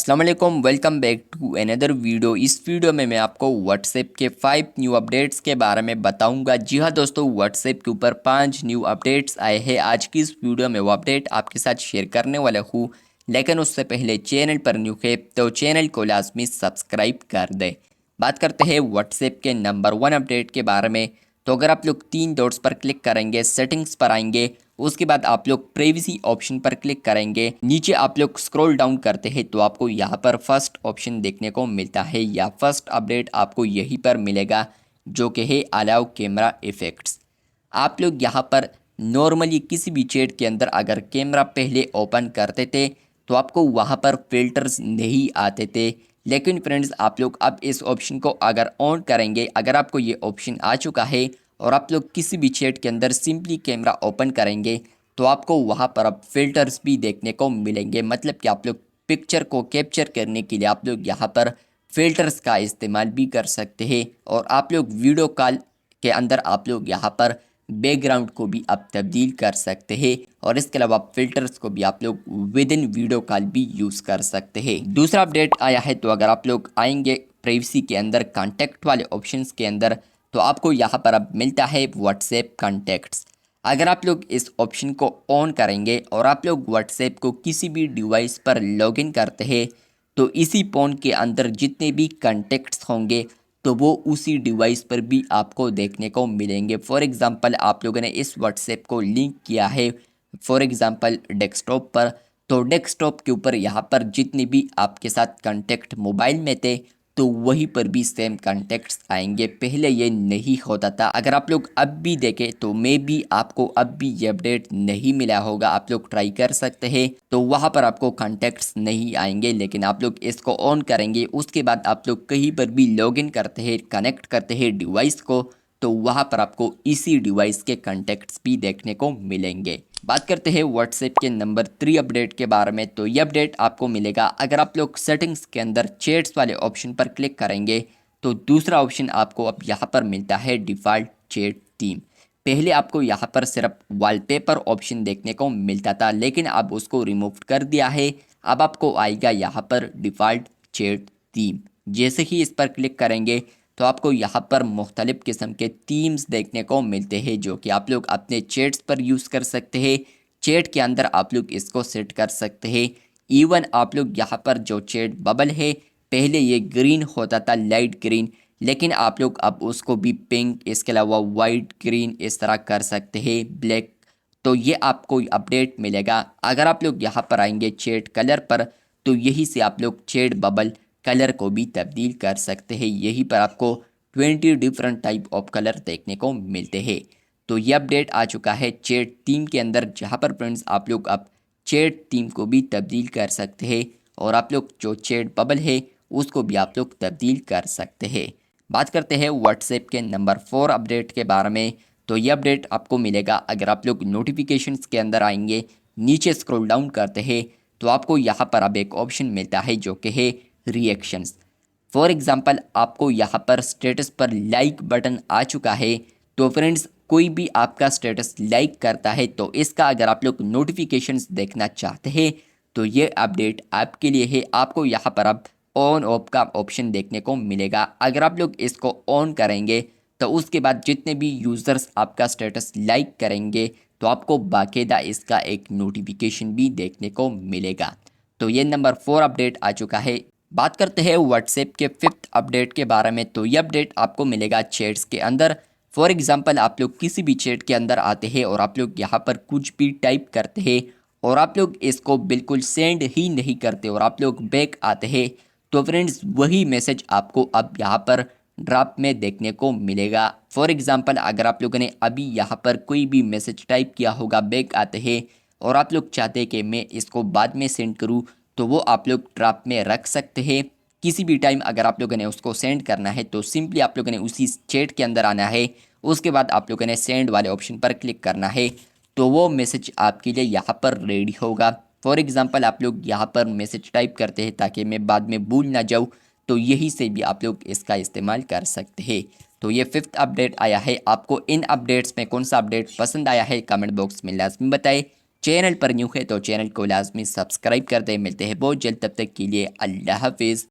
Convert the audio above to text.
अस्सलाम वालेकुम, welcome back to another video. इस वीडियो में मैं आपको व्हाट्सएप के 5 न्यू अपडेट्स के बारे में बताऊंगा। जी हाँ दोस्तों, व्हाट्सएप के ऊपर 5 न्यू अपडेट्स आए हैं। आज की इस वीडियो में वो अपडेट आपके साथ शेयर करने वाला हूँ, लेकिन उससे पहले चैनल पर न्यू है तो चैनल को लाजमी सब्सक्राइब कर दें। बात करते हैं व्हाट्सएप के नंबर 1 अपडेट के बारे में। तो अगर आप लोग 3 डॉट्स पर क्लिक करेंगे, सेटिंग्स पर आएंगे, उसके बाद आप लोग प्राइवेसी ऑप्शन पर क्लिक करेंगे, नीचे आप लोग स्क्रॉल डाउन करते हैं तो आपको यहाँ पर फर्स्ट ऑप्शन देखने को मिलता है या फर्स्ट अपडेट आपको यहीं पर मिलेगा, जो कि है अलाउ कैमरा इफेक्ट्स। आप लोग यहाँ पर नॉर्मली किसी भी चैट के अंदर अगर कैमरा पहले ओपन करते थे तो आपको वहाँ पर फिल्टर्स नहीं आते थे, लेकिन फ्रेंड्स आप लोग अब इस ऑप्शन को अगर ऑन करेंगे, अगर आपको ये ऑप्शन आ चुका है और आप लोग किसी भी चैट के अंदर सिंपली कैमरा ओपन करेंगे तो आपको वहाँ पर अब फिल्टर्स भी देखने को मिलेंगे। मतलब कि आप लोग पिक्चर को कैप्चर करने के लिए आप लोग यहाँ पर फिल्टर्स का इस्तेमाल भी कर सकते हैं और आप लोग वीडियो कॉल के अंदर आप लोग यहाँ पर बैकग्राउंड को भी आप तब्दील कर सकते हैं और इसके अलावा फिल्टर्स को भी आप लोग विद इन वीडियो कॉल भी यूज़ कर सकते हैं। दूसरा अपडेट आया है, तो अगर आप लोग आएंगे प्राइवेसी के अंदर कॉन्टैक्ट वाले ऑप्शंस के अंदर तो आपको यहाँ पर अब मिलता है व्हाट्सएप कॉन्टैक्ट्स। अगर आप लोग इस ऑप्शन को ऑन करेंगे और आप लोग व्हाट्सएप को किसी भी डिवाइस पर लॉगिन करते हैं तो इसी फ़ोन के अंदर जितने भी कॉन्टैक्ट्स होंगे तो वो उसी डिवाइस पर भी आपको देखने को मिलेंगे। फॉर एग्ज़ाम्पल आप लोगों ने इस व्हाट्सएप को लिंक किया है फॉर एग्ज़ाम्पल डेस्कटॉप पर, तो डेस्कटॉप के ऊपर यहाँ पर जितने भी आपके साथ कॉन्टैक्ट मोबाइल में थे तो वहीं पर भी सेम कॉन्टैक्ट्स आएंगे। पहले ये नहीं होता था। अगर आप लोग अब भी देखें तो मे भी आपको अब भी ये अपडेट नहीं मिला होगा, आप लोग ट्राई कर सकते हैं तो वहाँ पर आपको कॉन्टैक्ट्स नहीं आएंगे, लेकिन आप लोग इसको ऑन करेंगे, उसके बाद आप लोग कहीं पर भी लॉगिन करते हैं, कनेक्ट करते हैं डिवाइस को, तो वहाँ पर आपको इसी डिवाइस के कॉन्टैक्ट्स भी देखने को मिलेंगे। बात करते हैं व्हाट्सएप के नंबर 3 अपडेट के बारे में। तो ये अपडेट आपको मिलेगा अगर आप लोग सेटिंग्स के अंदर चैट्स वाले ऑप्शन पर क्लिक करेंगे तो दूसरा ऑप्शन आपको अब यहाँ पर मिलता है डिफ़ॉल्ट चैट थीम। पहले आपको यहाँ पर सिर्फ वॉलपेपर ऑप्शन देखने को मिलता था, लेकिन अब उसको रिमूव कर दिया है। अब आपको आएगा यहाँ पर डिफ़ॉल्ट चैट थीम। जैसे ही इस पर क्लिक करेंगे तो आपको यहाँ पर मुख्तलिफ़ किस्म के थीम्स देखने को मिलते हैं जो कि आप लोग अपने चैट्स पर यूज़ कर सकते हैं। चैट के अंदर आप लोग इसको सेट कर सकते हैं। इवन आप लोग यहाँ पर जो चैट बबल है, पहले ये ग्रीन होता था, लाइट ग्रीन, लेकिन आप लोग अब उसको भी पिंक, इसके अलावा वाइट, ग्रीन इस तरह कर सकते हैं, ब्लैक। तो ये आपको अपडेट मिलेगा। अगर आप लोग यहाँ पर आएंगे चैट कलर पर तो यहीं से आप लोग चैट बबल कलर को भी तब्दील कर सकते हैं। यहीं पर आपको 20 डिफरेंट टाइप ऑफ कलर देखने को मिलते हैं। तो ये अपडेट आ चुका है चैट थीम के अंदर, जहाँ पर फ्रेंड्स आप लोग अब चैट थीम को भी तब्दील कर सकते हैं और आप लोग जो चैट बबल है उसको भी आप लोग तब्दील कर सकते हैं। बात करते हैं व्हाट्सएप के नंबर 4 अपडेट के बारे में। तो ये अपडेट आपको मिलेगा अगर आप लोग नोटिफिकेशंस के अंदर आएंगे, नीचे स्क्रॉल डाउन करते हैं तो आपको यहाँ पर अब एक ऑप्शन मिलता है जो कि है रिएक्शंस। फॉर एग्ज़ाम्पल आपको यहाँ पर स्टेटस पर लाइक बटन आ चुका है, तो फ्रेंड्स कोई भी आपका स्टेटस लाइक करता है तो इसका अगर आप लोग नोटिफिकेशंस देखना चाहते हैं तो ये अपडेट आपके लिए है। आपको यहाँ पर अब ऑन ऑफ का ऑप्शन देखने को मिलेगा। अगर आप लोग इसको ऑन करेंगे तो उसके बाद जितने भी यूज़र्स आपका स्टेटस लाइक करेंगे तो आपको बाकायदा इसका एक नोटिफिकेशन भी देखने को मिलेगा। तो ये नंबर 4 अपडेट आ चुका है। बात करते हैं व्हाट्सएप के 5th अपडेट के बारे में। तो ये अपडेट आपको मिलेगा चैट्स के अंदर। फॉर एग्ज़ाम्पल आप लोग किसी भी चैट के अंदर आते हैं और आप लोग यहाँ पर कुछ भी टाइप करते हैं और आप लोग इसको बिल्कुल सेंड ही नहीं करते और आप लोग बैक आते हैं तो फ्रेंड्स वही मैसेज आपको अब यहाँ पर ड्रॉप में देखने को मिलेगा। फॉर एग्ज़ाम्पल अगर आप लोगों ने अभी यहाँ पर कोई भी मैसेज टाइप किया होगा, बैक आते हैं और आप लोग चाहते हैं कि मैं इसको बाद में सेंड करूँ तो वो आप लोग ड्रॉप में रख सकते हैं। किसी भी टाइम अगर आप लोगों ने उसको सेंड करना है तो सिंपली आप लोगों ने उसी चैट के अंदर आना है, उसके बाद आप लोगों ने सेंड वाले ऑप्शन पर क्लिक करना है तो वो मैसेज आपके लिए यहाँ पर रेडी होगा। फॉर एग्ज़ाम्पल आप लोग यहाँ पर मैसेज टाइप करते हैं ताकि मैं बाद में भूल ना जाऊँ, तो यही से भी आप लोग इसका इस्तेमाल कर सकते हैं। तो ये 5th अपडेट आया है। आपको इन अपडेट्स में कौन सा अपडेट पसंद आया है कमेंट बॉक्स में लाजमी बताएं। चैनल पर न्यू है तो चैनल को लाजमी सब्सक्राइब कर दें। मिलते हैं बहुत जल्द, तब तक के लिए अल्लाह हाफिज़।